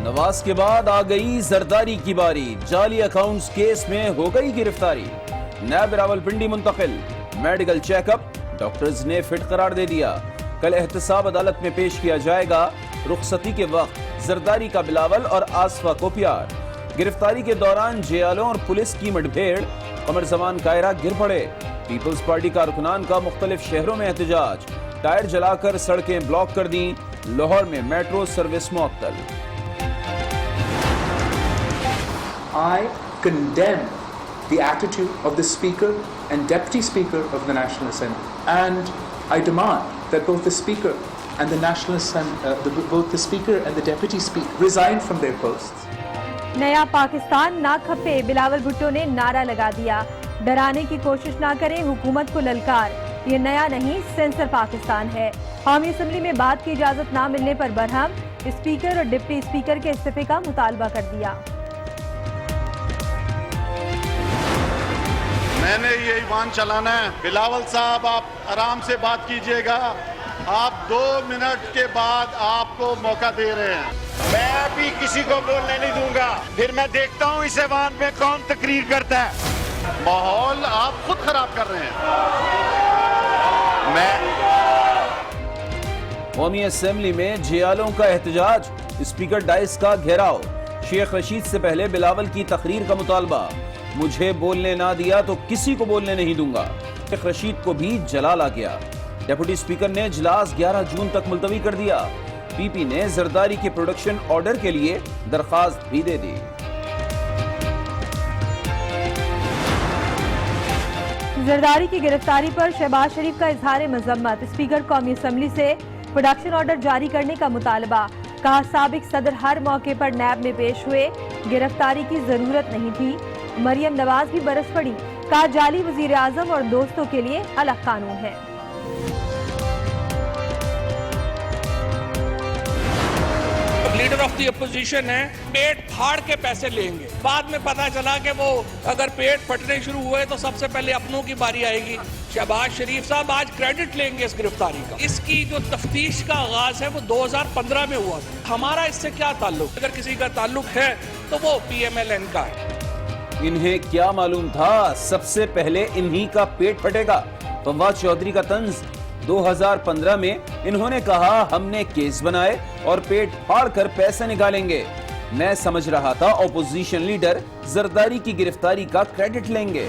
नवाज के बाद आ गई जरदारी की बारी। जाली अकाउंट्स केस में हो गई गिरफ्तारी। नैब रावलपिंडी मुंतकिल। मेडिकल चेकअप डॉक्टर्स ने फिट करार दे दिया। कल एहतसाब अदालत में पेश किया जाएगा। रुखसती के वक्त जरदारी का बिलावल और आसफा को प्यार। गिरफ्तारी के दौरान जेलों और पुलिस की मुठभेड़। कमर जमान कायरा गिर पड़े। पीपल्स पार्टी कारकुनान का मुख्तलिफ शहरों में एहतजाज। टायर जलाकर सड़कें ब्लॉक कर दी। लाहौर में मेट्रो सर्विस मुअत्तल। I condemn the attitude of the Speaker and Deputy Speaker of the National Assembly, and I demand that both the Speaker and the National Assembly, both the Speaker and the Deputy Speaker resign from their posts. नया पाकिस्तान ना खपे, बिलावल भुट्टो ने नारा लगा दिया। डराने की कोशिश ना करें, हुकूमत को ललकार। ये नया नहीं, सेंसर पाकिस्तान है। कौमी असम्बली में बात की इजाजत ना मिलने पर बरहम। स्पीकर और डिप्टी स्पीकर के इस्तीफे का मुतालबा कर दिया। मैंने ये ईमान चलाना है। बिलावल साहब, आप आराम से बात कीजिएगा। आप 2 मिनट के बाद आपको मौका दे रहे हैं। मैं भी किसी को बोलने नहीं दूंगा। फिर मैं देखता हूँ इस ऐवान में कौन तकरीर करता है। माहौल आप खुद खराब कर रहे हैं। कौमी असेंबली में जियालों का एहतजाज। स्पीकर डाइस का घेराव। शेख रशीद से पहले बिलावल की तकरीर का मुतालबा। मुझे बोलने ना दिया तो किसी को बोलने नहीं दूंगा। शेख रशीद को भी जलाल आ गया। डेप्यूटी स्पीकर ने इजलास 11 जून तक मुलतवी कर दिया। पीपी ने जरदारी के प्रोडक्शन ऑर्डर के लिए दरखास्त भी दे दी। जरदारी की गिरफ्तारी पर शहबाज शरीफ का इजहार मजम्मत। स्पीकर कौमी असम्बली से प्रोडक्शन ऑर्डर जारी करने का मुतालबा। कहा, साबिक सदर हर मौके पर नैब में पेश हुए, गिरफ्तारी की जरूरत नहीं थी। मरियम नवाज भी बरस पड़ी। कहा, जाली वजीर आजम और दोस्तों के लिए अलग कानून है। लीडर ऑफ द अपोजिशन है, पेट फाड़ के पैसे लेंगे। बाद में पता चला कि वो अगर पेट फटने शुरू हुए तो सबसे पहले अपनों की बारी आएगी। शहबाज शरीफ साहब आज क्रेडिट लेंगे इस गिरफ्तारी का। इसकी जो तफ्तीश का आगाज है वो 2015 में हुआ था। हमारा इससे क्या ताल्लुक? अगर किसी का ताल्लुक है तो वो PMLN का है। इन्हें क्या मालूम था सबसे पहले इन्हीं का पेट फटेगा। फवाद चौधरी का तंज। 2015 में इन्होंने कहा, हमने केस बनाए और पेट फाड़ कर पैसे निकालेंगे। मैं समझ रहा था ऑपोजिशन लीडर जरदारी की गिरफ्तारी का क्रेडिट लेंगे।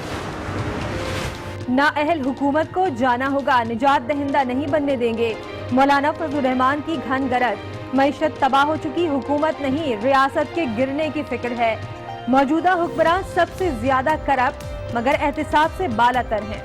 नाअहल हुकूमत को जाना होगा, निजात दहिंदा नहीं बनने देंगे। मौलाना फजलुर रहमान की घन गरज। मईशत तबाह हो चुकी, हुकूमत नहीं रियासत के गिरने की फिक्र है। मौजूदा हुक्मरान सबसे ज्यादा करप्ट मगर एहतिसाब से बालातर हैं।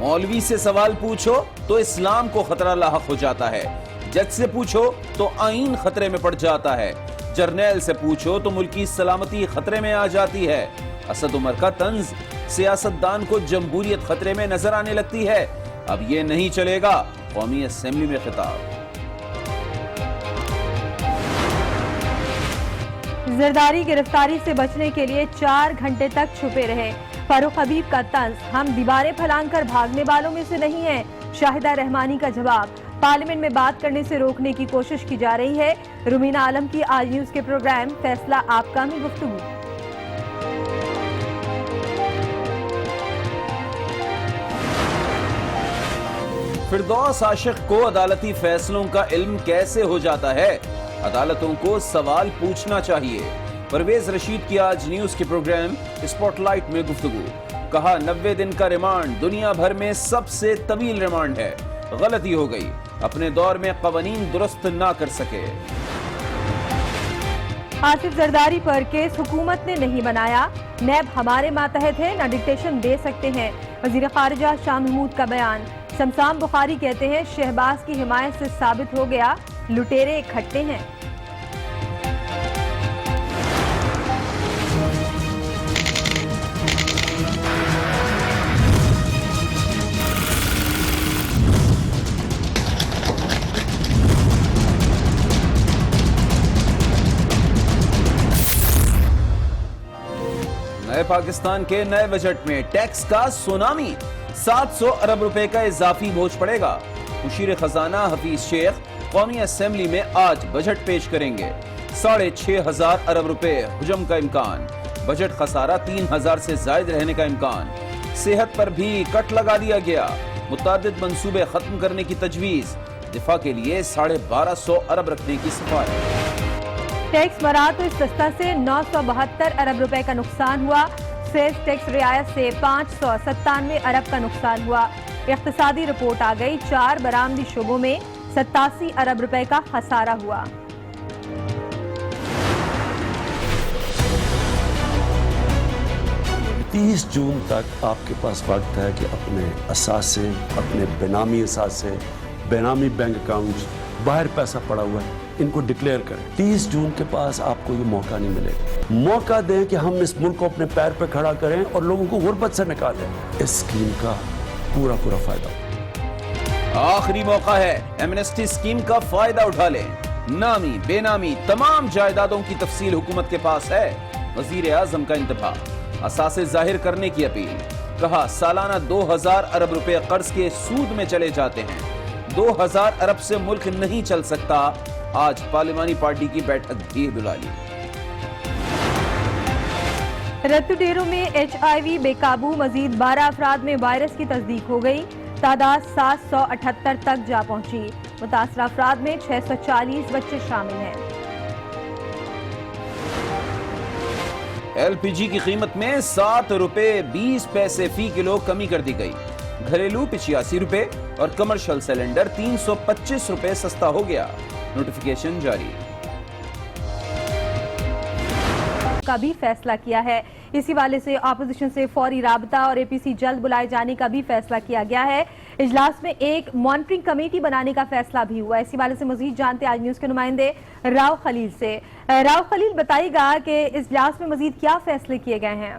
मौलवी से सवाल पूछो तो इस्लाम को खतरा लाहक हो जाता है। जज से पूछो तो आईन खतरे में पड़ जाता है। जर्नैल से पूछो तो मुल्की सलामती खतरे में आ जाती है। असद उमर का तंज। सियासतदान को जमहूरियत खतरे में नजर आने लगती है। अब ये नहीं चलेगा। कौमी असेंबली में खिताब। जरदारी गिरफ्तारी से बचने के लिए 4 घंटे तक छुपे रहे। फारूक हबीब का तंज, हम दीवारें फैलाकर भागने वालों में से नहीं हैं। शाहिदा रहमानी का जवाब, पार्लियामेंट में बात करने से रोकने की कोशिश की जा रही है। रुमीना आलम की आज न्यूज के प्रोग्राम फैसला आपका में गुफ्तगू। फिरदौस आशिक को अदालती फैसलों का इल्म कैसे हो जाता है? अदालतों को सवाल पूछना चाहिए। परवेज रशीद की आज न्यूज के प्रोग्राम स्पॉटलाइट में गुफ्तगू। कहा, 90 दिन का रिमांड दुनिया भर में सबसे तवील रिमांड है। गलती हो गई, अपने दौर में कवानीन दुरुस्त ना कर सके। आसिफ जरदारी पर केस हुकूमत ने नहीं बनाया। नैब हमारे मातहत है, न डिक्टेशन दे सकते हैं। वजीर खारिजा शाह महमूद का बयान। शमसाम बुखारी कहते हैं, शहबाज की हिमायत से साबित हो गया लुटेरे इकट्ठे हैं। नए पाकिस्तान के नए बजट में टैक्स का सुनामी। 700 अरब रुपए का इजाफी बोझ पड़ेगा। मुशीर खजाना हफीज शेख कौमी असेंबली में आज बजट पेश करेंगे। 6,500 अरब रुपए हुजम का इम्कान। बजट खसारा 3,000 से जायद रहने का इम्कान। सेहत पर भी कट लगा दिया गया। मुतादिद मंसूबे खत्म करने की तजवीज। दिफा के लिए 1250 अरब रखने की सिफारिश। टैक्स मरात तो इस सस्ता से 972 अरब रुपए का नुकसान हुआ। सेल्स टैक्स रियायत से 597 अरब का नुकसान हुआ। इख्तिसादी रिपोर्ट आ गई। 4 बरामदी शोबों में 87 अरब रुपए का खसारा हुआ। तीस जून तक आपके पास वक्त है कि अपने असासे, अपने बेनामी असासे, बेनामी बैंक अकाउंट्स, बाहर पैसा पड़ा हुआ है, इनको डिक्लेयर करें। 30 जून के पास आपको ये मौका नहीं मिलेगा। मौका दें कि हम इस मुल्क को अपने पैर पर खड़ा करें और लोगों को गुर्बत से निकालें। इस स्कीम का पूरा फायदा। आखिरी मौका है, एमनेस्टी स्कीम का फायदा उठा लें। नामी बेनामी तमाम जायदादों की तफसील हुकूमत के पास है। वजीर आजम का इंतबा, असासे जाहिर करने की अपील। कहा सालाना 2000 अरब रुपए कर्ज के सूद में चले जाते हैं। 2000 अरब से मुल्क नहीं चल सकता। आज पार्लिमानी पार्टी की बैठक भी बुला ली। रत्तू डेरों में HIV बेकाबू। मजीद 12 अफराद में वायरस की तस्दीक हो गई। तादाद 778 तक जा पहुंची। मुतासरा अफराद में 640 बच्चे शामिल हैं। LPG की कीमत में 7 रुपए 20 पैसे फी किलो कमी कर दी गई। घरेलू 85 रुपए और कमर्शियल सिलेंडर 325 रुपए सस्ता हो गया। नोटिफिकेशन जारी का भी फैसला किया है। इसी वाले से ऑपोजिशन से फौरी राबता और APC जल्द बुलाए जाने का भी फैसला किया गया है। इजलास में एक मॉनिटरिंग कमेटी बनाने का फैसला भी हुआ है। इसी वाले से मजीद जानते आज न्यूज के नुमाइंदे राव खलील से। राव खलील, बताइएगा कि इजलास में मजीद क्या फैसले किए गए हैं?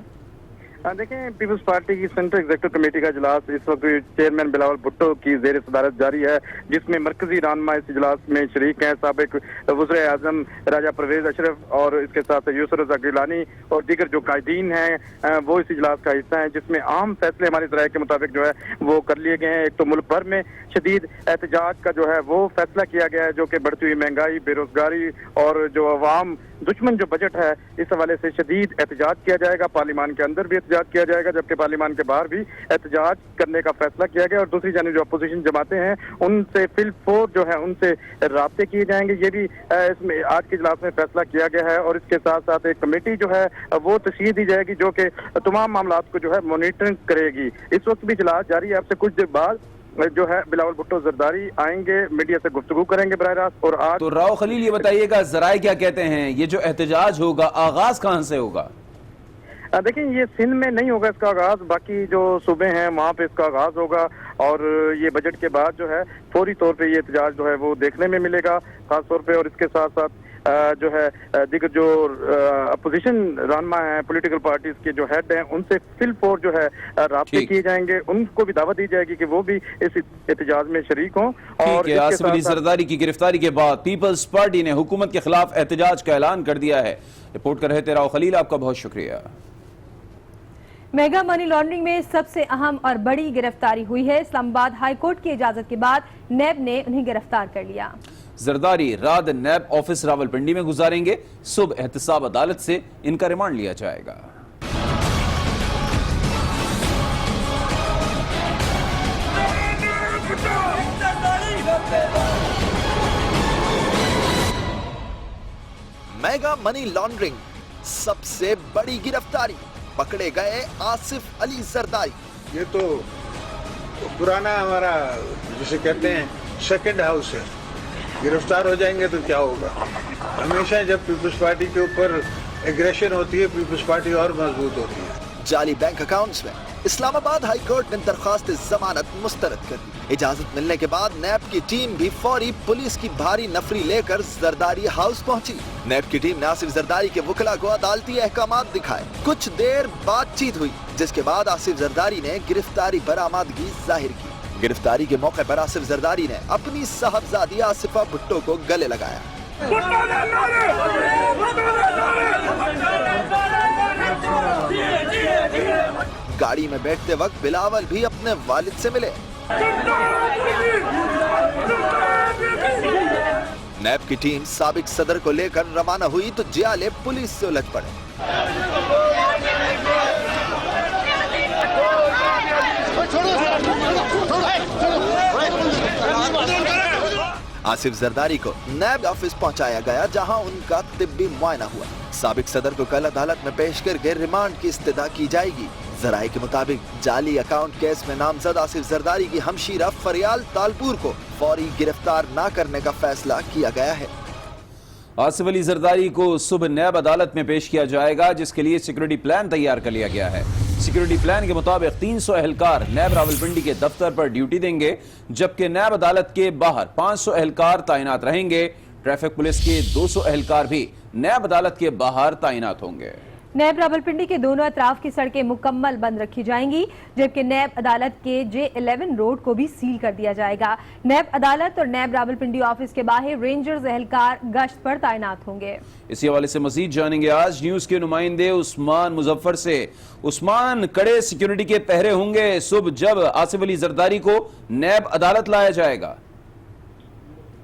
देखें, पीपल्स पार्टी की सेंट्रल एग्जीक्यूटिव कमेटी का इजलास इस वक्त चेयरमैन बिलावल भुट्टो की जेर सदारत जारी है, जिसमें मरकजी रहनुमा इस इजलास में शरीक हैं। साबिक वज़ीर आज़म राजा परवेज अशरफ और इसके साथ यूसुफ रज़ा गिलानी और दीगर जो कायदीन हैं वो इस इजलास का हिस्सा हैं, जिसमें अहम फैसले हमारी राय के मुताबिक जो है वो कर लिए गए हैं। एक तो मुल्क भर में शदीद एहतजाज का जो है वो फैसला किया गया है, जो कि बढ़ती हुई महंगाई, बेरोजगारी और जो अवाम दुश्मन जो बजट है, इस हवाले से शदीद एहतजाज किया जाएगा। पार्लियामान के अंदर भी एहतजाज किया जाएगा, जबकि पार्लियामान के बाहर भी एहतजाज करने का फैसला किया गया। और दूसरी जानिब जो अपोजिशन जमातें हैं उनसे फिलफोर जो है उनसे राब्ते किए जाएंगे। ये भी इसमें आज के इजलास में फैसला किया गया है। और इसके साथ साथ एक कमेटी जो है वो तशकील दी जाएगी, जो कि तमाम मामलात को जो है मॉनिटरिंग करेगी। इस वक्त भी इजलास जारी है। आपसे कुछ देर बाद जो है बिलावल भुट्टो जरदारी आएंगे, मीडिया से गुफ्तगू करेंगे बराह रास्त। और आज तो राव खलील, ये बताइएगा जराए क्या कहते हैं, ये जो एहतजाज होगा आगाज कहां से होगा? देखिए, ये सिंध में नहीं होगा इसका आगाज, बाकी जो सूबे हैं वहाँ पे इसका आगाज होगा। और ये बजट के बाद जो है फौरी तौर पे ये एहतजाज जो है वो देखने में मिलेगा खास तौर पे। और इसके साथ साथ जो है दीगर जो अपोजिशन रहनुमा है, पॉलिटिकल पार्टीज के जो हेड हैं, उनसे फिलफोर जो है राब्ते किए जाएंगे। उनको भी दावत दी जाएगी कि वो भी इस एहतजाज में शरीक हों। और आसिफ अली जरदारी की गिरफ्तारी के बाद पीपल्स पार्टी ने हुकूमत के खिलाफ एहतजाज का ऐलान कर दिया है। रिपोर्ट कर रहे थे राव खलील, आपका बहुत शुक्रिया। मेगा मनी लॉन्ड्रिंग में सबसे अहम और बड़ी गिरफ्तारी हुई है। इस्लामाबाद हाई कोर्ट की इजाजत के बाद नैब ने उन्हें गिरफ्तार कर लिया। जरदारी रात नैब ऑफिस रावलपिंडी में गुजारेंगे। सुबह एहतसाब अदालत से इनका रिमांड लिया जाएगा। मेगा मनी लॉन्ड्रिंग सबसे बड़ी गिरफ्तारी, पकड़े गए आसिफ अली जरदारी। ये तो पुराना हमारा जिसे कहते हैं सेकंड हाउस है, गिरफ्तार हो जाएंगे तो क्या होगा। हमेशा जब पीपल्स पार्टी के ऊपर एग्रेशन होती है, पीपल्स पार्टी और मजबूत होती है। जाली बैंक अकाउंट्स में इस्लामाबाद हाई कोर्ट ने दरख्वास्त जमानत मुस्तरद कर दी। इजाजत मिलने के बाद नैब की टीम भी फौरी पुलिस की भारी नफरी लेकर जरदारी हाउस पहुंची। नैब की टीम ने आसिफ जरदारी के वकला को अदालती अहकामात दिखाए। कुछ देर बातचीत हुई, जिसके बाद आसिफ जरदारी ने गिरफ्तारी बरामदगी जाहिर की। गिरफ्तारी के मौके पर आसिफ जरदारी ने अपनी साहबजादी आसिफा भुट्टो को गले लगाया। गाड़ी में बैठते वक्त बिलावल भी अपने वालिद से मिले। नैब की टीम साबिक सदर को लेकर रवाना हुई तो जियाले पुलिस से उलझ पड़े। आसिफ जरदारी को नैब ऑफिस पहुंचाया गया, जहां उनका तिब्बी मुआयना हुआ। साबिक सदर को कल अदालत में पेश करके रिमांड की इस्तदा की जाएगी। जराये के मुताबिक जाली अकाउंट केस में नामजद आसिफ जरदारी की हमशीरा फरियाल तालपुर को फौरी गिरफ्तार न करने का फैसला किया गया है। आसिफ अली जरदारी को सुबह नैब अदालत में पेश किया जाएगा, जिसके लिए सिक्योरिटी प्लान तैयार कर लिया गया है। सिक्योरिटी प्लान के मुताबिक 300 एहलकार नैब रावलपिंडी के दफ्तर पर ड्यूटी देंगे, जबकि नैब अदालत के बाहर 500 एहलकार तैनात रहेंगे। ट्रैफिक पुलिस के 200 एहलकार भी नैब अदालत के बाहर तैनात होंगे। नैब रावलपिंडी के दोनों अतराफ की सड़कें मुकम्मल बंद रखी जाएंगी, जबकि नैब अदालत के J11 रोड को भी सील कर दिया जाएगा। नैब अदालत और नैब रावलपिंडी ऑफिस के बाहर रेंजर्स एहलकार गश्त पर तैनात होंगे। इसी हवाले से मजीद जानेंगे आज न्यूज के नुमाइंदे उस्मान मुजफ्फर से। उस्मान, कड़े सिक्योरिटी के पहरे होंगे सुबह जब आसिफ अली जरदारी को नैब अदालत लाया जाएगा?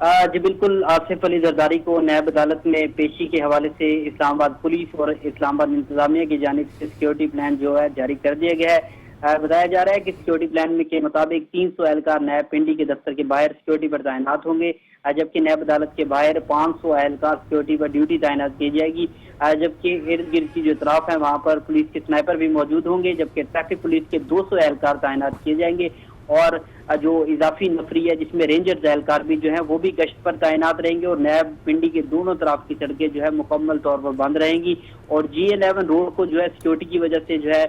जी बिल्कुल, आसिफ अली जरदारी को नैब अदालत में पेशी के हवाले से इस्लामाबाद पुलिस और इस्लामाबाद इंतजामिया की जानिब से सिक्योरिटी प्लान जो है जारी कर दिया गया है। बताया जा रहा है कि सिक्योरिटी प्लान में के मुताबिक 300 एहलकार नैब पिंडी के दफ्तर के बाहर सिक्योरिटी पर तैनात होंगे, जबकि नैब अदालत के बाहर 500 एहलकार सिक्योरिटी पर ड्यूटी तैनात की जाएगी। जबकि इर्द गिर्द की जो तरफ है वहाँ पर पुलिस के स्नाइपर भी मौजूद होंगे, जबकि ट्रैफिक पुलिस के 200 एहलकार तैनात किए जाएंगे और जो इजाफी नफरी है जिसमें रेंजर्स एहलकार भी जो है वो भी गश्त पर तैनात रहेंगे और नैब पिंडी के दोनों तरफ की सड़कें जो है मुकम्मल तौर पर बंद रहेंगी। और J11 रोड को जो है सिक्योरिटी की वजह से जो है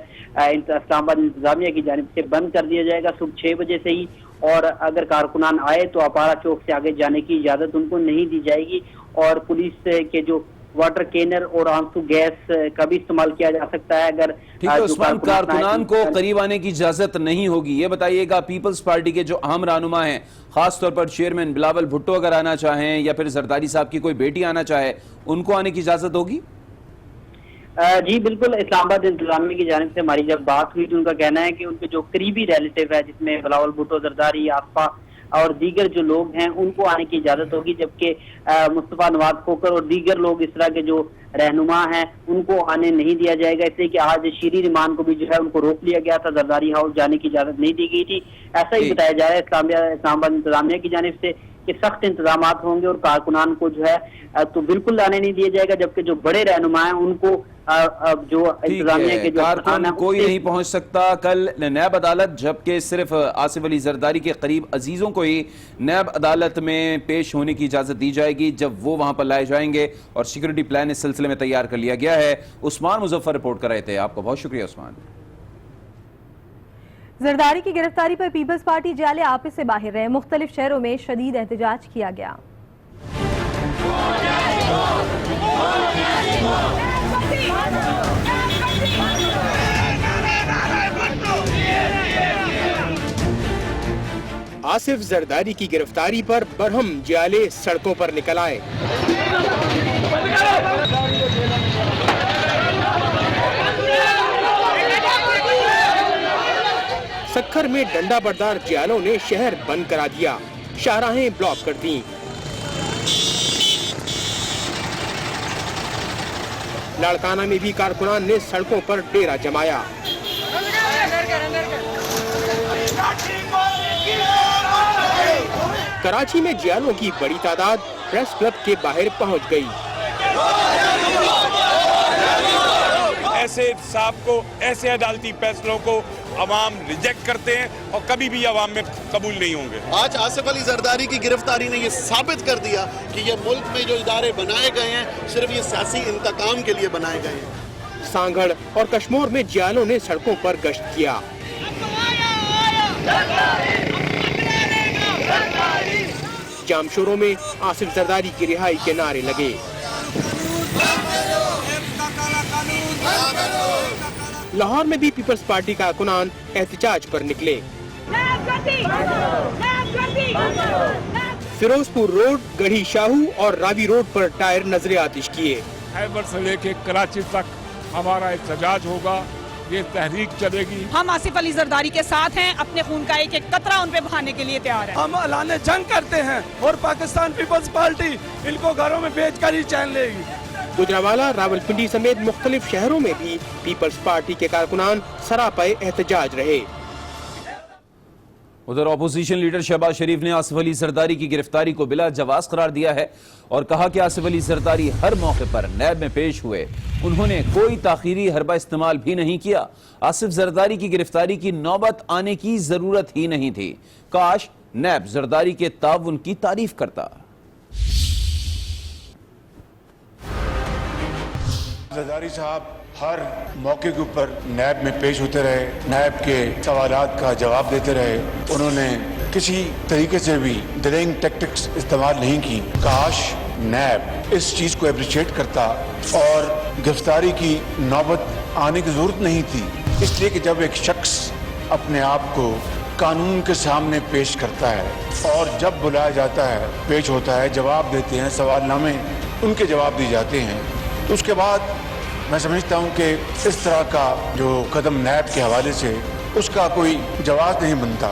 इस्लामाबाद इंतजामिया की जानिब से बंद कर दिया जाएगा सुबह 6 बजे से ही। और अगर कारकुनान आए तो अपारा चौक से आगे जाने की इजाजत उनको नहीं दी जाएगी और पुलिस के जो वाटर कैनर और आंसू गैस का भी इस्तेमाल किया जा सकता है। अगर ठीक है उस्मान, कारकुनान को करीब आने की इजाजत नहीं होगी। ये बताइएगा, पीपल्स पार्टी के जो अहम रहनुमा हैं, खासतौर पर चेयरमैन बिलावल भुट्टो अगर आना चाहें या फिर जरदारी साहब की कोई बेटी आना चाहे, उनको आने की इजाजत होगी? जी बिल्कुल, इस्लामाबाद इंतजामिया की जानिब से हमारी जब बात हुई तो उनका कहना है कि उनके जो करीबी रिलेटिव है जिसमें बिलावल भुट्टो, जरदारी, आसफा और दीगर जो लोग हैं उनको आने की इजाजत होगी, जबकि मुस्तफा नवाज खोकर और दीगर लोग इस तरह के जो रहनुमा हैं उनको आने नहीं दिया जाएगा। इसलिए कि आज शीरी रिमान को भी जो है उनको रोक लिया गया था, जरदारी हाउस जाने की इजाजत नहीं दी गई थी। ऐसा ही बताया जा रहा है इस्लामाबाद इंतजामिया की जानिब से कि सख्त इंतजाम होंगे और कारकुनान को जो है तो बिल्कुल आने नहीं दिया जाएगा, जबकि जो बड़े रहनुमा हैं उनको जो इंतजामिया के जो कारकुन कोई नहीं पहुंच सकता। कल नैब अदालत, जबकि सिर्फ आसिफ अली जरदारी के करीब अजीजों को ही नैब अदालत में पेश होने की इजाजत दी जाएगी जब वो वहां पर लाए जाएंगे और सिक्योरिटी प्लान इस सिलसिले में तैयार कर लिया गया है। उस्मान मुजफ्फर रिपोर्ट कर रहे थे। आपका बहुत शुक्रिया उस्मान। जरदारी की गिरफ्तारी पर पीपल्स पार्टी जाले आपस से बाहर रहे। मुख्तलिफ शहरों में शदीद एहतजाज किया गया। आसिफ जरदारी की गिरफ्तारी पर बरहम जियाले सड़कों पर निकल आए। सखर में डंडा बरदार जियालों ने शहर बंद करा दिया, शाहराहें ब्लॉक कर दी। लाड़काना में भी कारकुनान ने सड़कों पर डेरा जमाया। कराची में जियालों की बड़ी तादाद प्रेस क्लब के बाहर पहुंच गई। ऐसे इंसाफ को, ऐसे अदालती फैसलों को अवाम रिजेक्ट करते हैं और कभी भी अवाम में कबूल नहीं होंगे। आज आसिफ अली जरदारी की गिरफ्तारी ने ये साबित कर दिया कि ये मुल्क में जो इदारे बनाए गए हैं सिर्फ ये सियासी इंतकाम के लिए बनाए गए हैं। सांगड़ और कश्मीर में जियालों ने सड़कों पर गश्त किया। जामशोरों में आसिफ जरदारी की रिहाई के नारे लगे। लाहौर में भी पीपल्स पार्टी का कारकुनान एहतजाज पर निकले। फिरोजपुर रोड, गढ़ी शाहू और रावी रोड पर टायर नजरे आतिश किए। खैबर से लेके कराची तक हमारा एहतजाज होगा। ये तहरीक चलेगी। हम आसिफ अली जरदारी के साथ हैं, अपने खून का एक एक कतरा उन पे बहाने के लिए तैयार है। हम ऐलान जंग करते हैं और पाकिस्तान पीपल्स पार्टी इनको घरों में बेचकर ही चैन लेगी। गुजरावाला, रावलपिंडी समेत मुख्तलिफ शहरों में भी पीपल्स पार्टी के कारकुनान सरापे एहतजाज रहे। उधर ऑपोजिशन लीडर शहबाज शरीफ ने आसिफ अली जरदारी की गिरफ्तारी को बिला जवाज करार दिया है और कहा कि आसिफ अली जरदारी हर मौके पर नैब में पेश हुए, उन्होंने कोई ताखीरी हरबा इस्तेमाल भी नहीं किया। आसिफ जरदारी की गिरफ्तारी की नौबत आने की जरूरत ही नहीं थी। काश नैब जरदारी के ताउन की तारीफ करता। जरदारी साहब हर मौके के ऊपर नैब में पेश होते रहे, नैब के सवालात का जवाब देते रहे। उन्होंने किसी तरीके से भी डिलेइंग टैक्टिक्स इस्तेमाल नहीं की। काश नैब इस चीज़ को अप्रिशिएट करता और गिरफ्तारी की नौबत आने की ज़रूरत नहीं थी, इसलिए कि जब एक शख्स अपने आप को कानून के सामने पेश करता है और जब बुलाया जाता है, पेश होता है, जवाब देते हैं, सवालनामे उनके जवाब दिए जाते हैं, तो उसके बाद मैं समझता हूं कि इस तरह का जो कदम नैब के हवाले से उसका कोई जवाब नहीं बनता।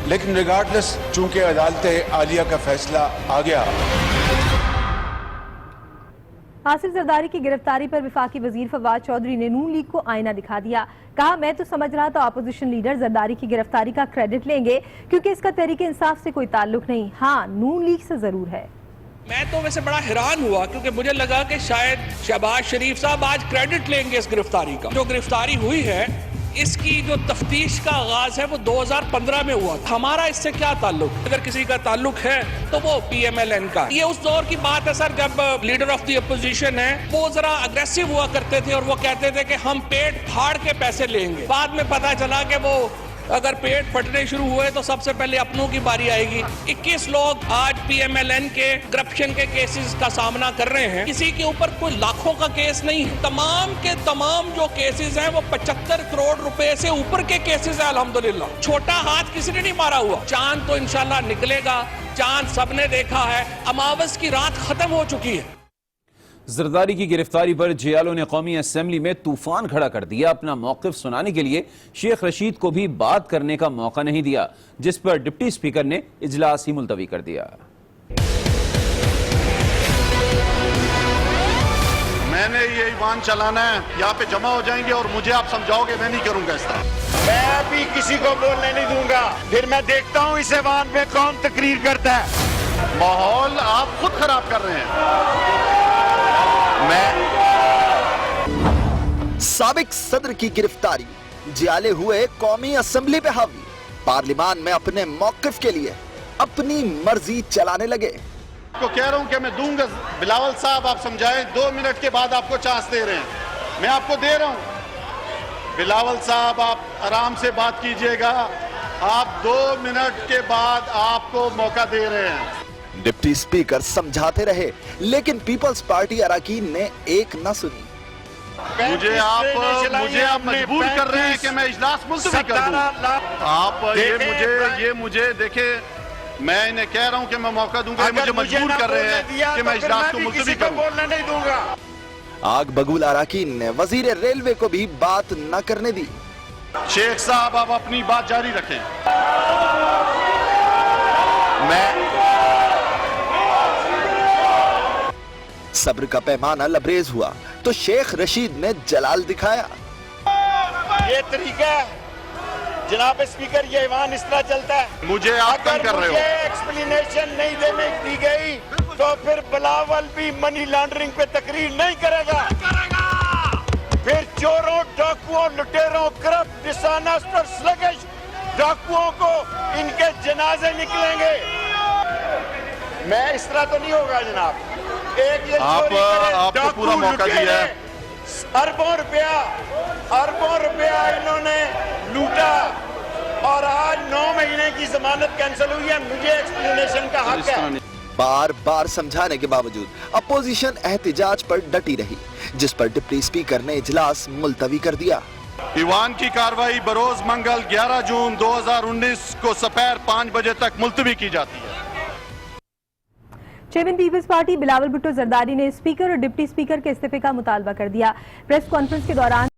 लेकिन रिगार्डलेस, चूंकि अदालत आलिया का फैसला आ गया। आसिफ जरदारी की गिरफ्तारी पर वफाकी वजीर फवाद चौधरी ने नून लीग को आईना दिखा दिया। कहा, मैं तो समझ रहा था अपोजिशन लीडर जरदारी की गिरफ्तारी का क्रेडिट लेंगे क्योंकि इसका तहरीके इंसाफ से कोई ताल्लुक नहीं, हाँ नून लीग से जरूर है। मैं तो वैसे बड़ा हैरान हुआ क्योंकि मुझे लगा कि शायद शहबाज शरीफ साहब आज क्रेडिट लेंगे इस गिरफ्तारी का। जो गिरफ्तारी हुई है, इसकी जो तफ्तीश का आगाज है वो 2015 में हुआ था। हमारा इससे क्या ताल्लुक? अगर किसी का ताल्लुक है तो वो PMLN का। ये उस दौर की बात है सर, जब लीडर ऑफ द अपोजिशन है वो जरा अग्रेसिव हुआ करते थे और वो कहते थे कि हम पेट फाड़ के पैसे लेंगे। बाद में पता चला कि वो अगर पेट फटने शुरू हुए तो सबसे पहले अपनों की बारी आएगी। 21 लोग आज PMLN के करप्शन के केसेस का सामना कर रहे हैं। किसी के ऊपर कोई लाखों का केस नहीं है, तमाम के तमाम जो केसेस हैं वो 75 करोड़ रुपए से ऊपर के केसेस हैं। अल्हम्दुलिल्लाह छोटा हाथ किसी ने नहीं मारा हुआ। चांद तो इंशाल्लाह निकलेगा, चांद सबने देखा है, अमावस की रात खत्म हो चुकी है। जरदारी की गिरफ्तारी पर जियालों ने कौमी असेंबली में तूफान खड़ा कर दिया। अपना मौक़िफ़ सुनाने के लिए शेख रशीद को भी बात करने का मौका नहीं दिया, जिस पर डिप्टी स्पीकर ने इजलास ही मुलतवी कर दिया। मैंने ये ईमान चलाना है, यहाँ पे जमा हो जाएंगे और मुझे आप समझाओगे, मैं नहीं करूंगा इस तरह। मैं भी किसी को बोलने नहीं दूंगा। फिर मैं देखता हूँ इस ऐवान में कौन तकरीर करता है। माहौल आप खुद खराब कर रहे हैं। साबिक सदर की गिरफ्तारी, जियाले हुए कौमी असेंबली पे हावी, पार्लियामान में अपने मौकिफ के लिए अपनी मर्जी चलाने लगे। तो कह रहा हूं कि मैं दूंगा। बिलावल साहब आप समझाएं, 2 मिनट के बाद आपको चांस दे रहे हैं, मैं आपको दे रहा हूं। बिलावल साहब आप आराम से बात कीजिएगा, आप 2 मिनट के बाद आपको मौका दे रहे हैं। डिप्टी स्पीकर समझाते रहे, लेकिन पीपल्स पार्टी अरकान ने एक न सुनी। मुझे आप मजबूर कर रहे हैं कि मैं इजलास मुलतवी कर दूं। आप ये मुझे देखे, मैं इन्हें कह रहा हूं कि मैं मौका दूंगा, मुझे मजबूर कर रहे हैं कि मैं इजलास को मुलतवी करूं। बोलने नहीं दूंगा। आग बगूल अरकान ने वजीर रेलवे को भी बात न करने दी। शेख साहब आप अपनी बात जारी रखें। सब्र का पैमाना लबरेज हुआ तो शेख रशीद ने जलाल दिखाया। ये तरीका है जनाब स्पीकर, ये ईवान इस तरह चलता है। मुझे आप तंग कर रहे हो। एक्सप्लेनेशन नहीं देने दी गई तो फिर बिलावल भी मनी लॉन्ड्रिंग पे तकरीर नहीं करेगा। फिर चोरों, डाकुओं, लुटेरों, करप्ट, डिसऑनेस्ट और स्लगिश डाकुओं को इनके जनाजे निकलेंगे। मैं इस तरह तो नहीं होगा जनाब। एक ये आपको पूरा मौका दिया है। अरबों रुपया इन्होंने लूटा और आज 9 महीने की जमानत कैंसिल हुई है। मुझे एक्सप्लेनेशन का हक है। बार बार समझाने के बावजूद अपोजिशन एहतिजाज पर डटी रही, जिस पर डिप्टी स्पीकर ने इजलास मुलतवी कर दिया। ईवान की कार्रवाई बरोज मंगल 11 जून 2019 को दोपहर 5 बजे तक मुलतवी की जाती है। चेयरमैन पीपल्स पार्टी बिलावल भुट्टो जरदारी ने स्पीकर और डिप्टी स्पीकर के इस्तीफे का मुतालबा कर दिया। प्रेस कॉन्फ्रेंस के दौरान